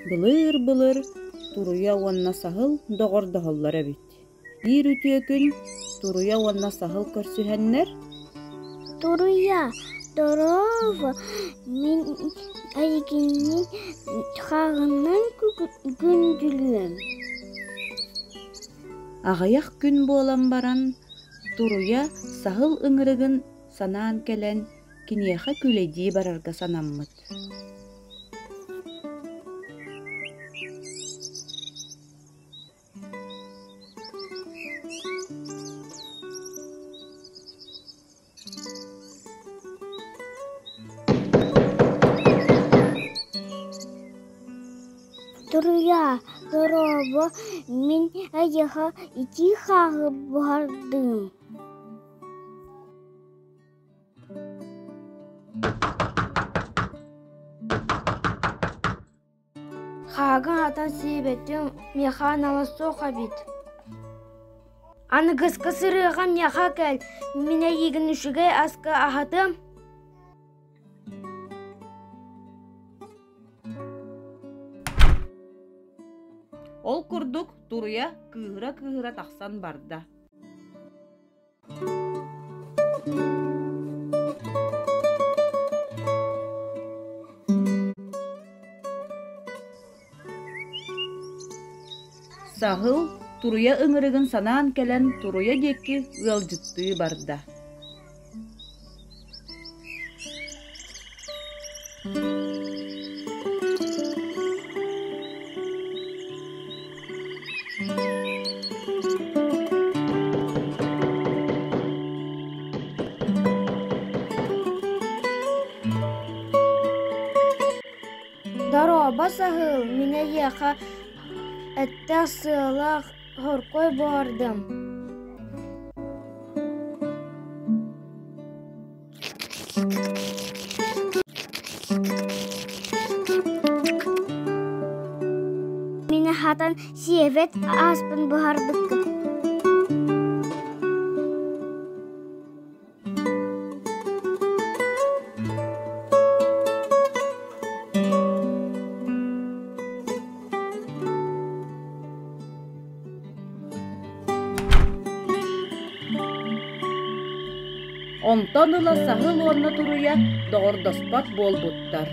Былыр туруя уонна сахыл доҕордоһоллара бит. Биир үтүөкүн туруя уонна сахыл көрсүһэннэр. Туруя, здорово, мен айгинин хагынан күндүлүөм. Аҕайах күн буолан баран, туруя сахыл ыҥырыгын санаан кэлэн киниэхэ күлэйдии барарга санаммыт. Туруя, здорово, мен айыха ити хагы бардым. Хагын атан себеттен меха наласоха бит. Аны гыска сырыға меха кәл, мене егін үшіге аска ахатым. Ол курдук туруя кыыра тахсан барда. Сахыл туруя ыҥырыгын санаан кэлэн туруя диэкки ыалдьыттыы барда. Дароба сахыл, мене еха әтті сылақ хоркой бардым. Мене хатан севет аспын бардык. Онтон ыла сахыл уонна туруя доҕордоспат буолбуттар.